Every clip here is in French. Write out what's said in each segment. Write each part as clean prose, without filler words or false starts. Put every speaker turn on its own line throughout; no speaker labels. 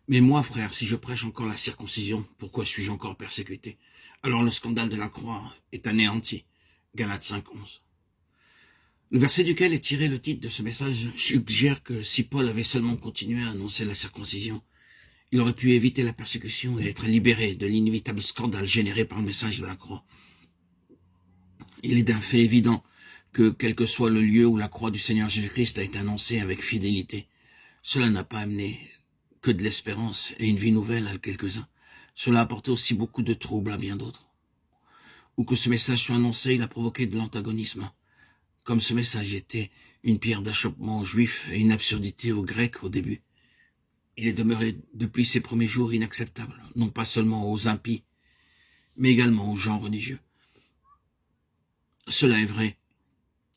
Mais moi, frère, si je prêche encore la circoncision, pourquoi suis-je encore persécuté? Alors le scandale de la croix est anéanti. Galates 5:11. Le verset duquel est tiré le titre de ce message suggère que si Paul avait seulement continué à annoncer la circoncision, il aurait pu éviter la persécution et être libéré de l'inévitable scandale généré par le message de la croix. Il est d'un fait évident que quel que soit le lieu où la croix du Seigneur Jésus-Christ a été annoncée avec fidélité, cela n'a pas amené que de l'espérance et une vie nouvelle à quelques-uns. Cela a apporté aussi beaucoup de troubles à bien d'autres. Où que ce message soit annoncé, il a provoqué de l'antagonisme. Comme ce message était une pierre d'achoppement aux Juifs et une absurdité aux Grecs au début, il est demeuré depuis ses premiers jours inacceptable, non pas seulement aux impies, mais également aux gens religieux. Cela est vrai,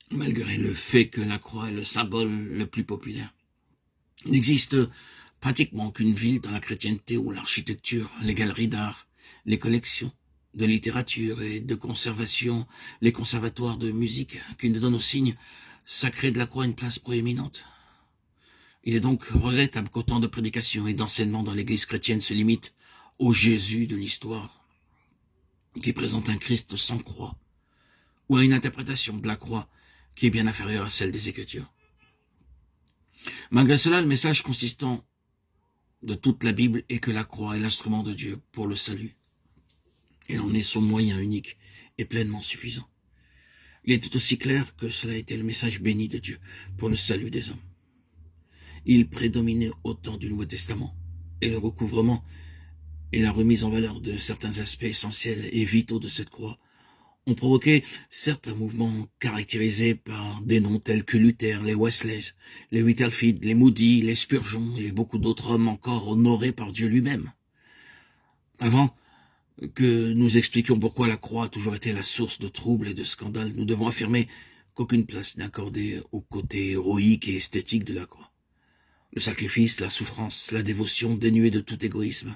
malgré le fait que la croix est le symbole le plus populaire. Il n'existe pratiquement aucune ville dans la chrétienté où l'architecture, les galeries d'art, les collections de littérature et de conservation, les conservatoires de musique, qui ne donnent au signe sacré de la croix une place proéminente. Il est donc regrettable qu'autant de prédications et d'enseignements dans l'église chrétienne se limitent au Jésus de l'histoire, qui présente un Christ sans croix, ou à une interprétation de la croix qui est bien inférieure à celle des Écritures. Malgré cela, le message consistant de toute la Bible est que la croix est l'instrument de Dieu pour le salut. Elle en est son moyen unique et pleinement suffisant. Il est tout aussi clair que cela a été le message béni de Dieu pour le salut des hommes. Il prédominait au temps du Nouveau Testament, et le recouvrement et la remise en valeur de certains aspects essentiels et vitaux de cette croix ont provoqué certains mouvements caractérisés par des noms tels que Luther, les Wesley, les Whitefield, les Moody, les Spurgeon et beaucoup d'autres hommes encore honorés par Dieu lui-même. Avant que nous expliquions pourquoi la croix a toujours été la source de troubles et de scandales, nous devons affirmer qu'aucune place n'est accordée au côté héroïque et esthétique de la croix. Le sacrifice, la souffrance, la dévotion dénuée de tout égoïsme,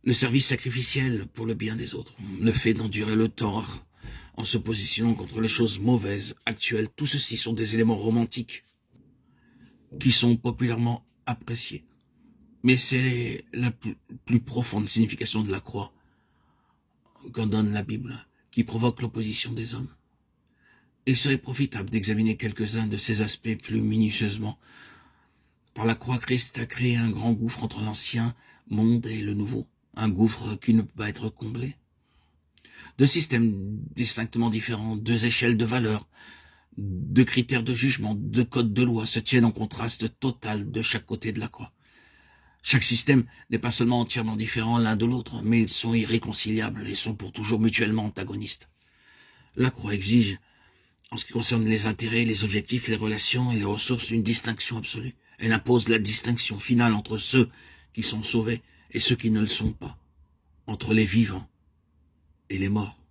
le service sacrificiel pour le bien des autres, le fait d'endurer le tort en se positionnant contre les choses mauvaises, actuelles, tout ceci sont des éléments romantiques qui sont populairement appréciés. Mais c'est la plus profonde signification de la croix qu'en donne la Bible, qui provoque l'opposition des hommes. Il serait profitable d'examiner quelques-uns de ces aspects plus minutieusement. Par la croix, Christ a créé un grand gouffre entre l'ancien monde et le nouveau, un gouffre qui ne peut pas être comblé. Deux systèmes distinctement différents, deux échelles de valeurs, deux critères de jugement, deux codes de loi se tiennent en contraste total de chaque côté de la croix. Chaque système n'est pas seulement entièrement différent l'un de l'autre, mais ils sont irréconciliables et sont pour toujours mutuellement antagonistes. La croix exige, en ce qui concerne les intérêts, les objectifs, les relations et les ressources, une distinction absolue. Elle impose la distinction finale entre ceux qui sont sauvés et ceux qui ne le sont pas, entre les vivants et les morts.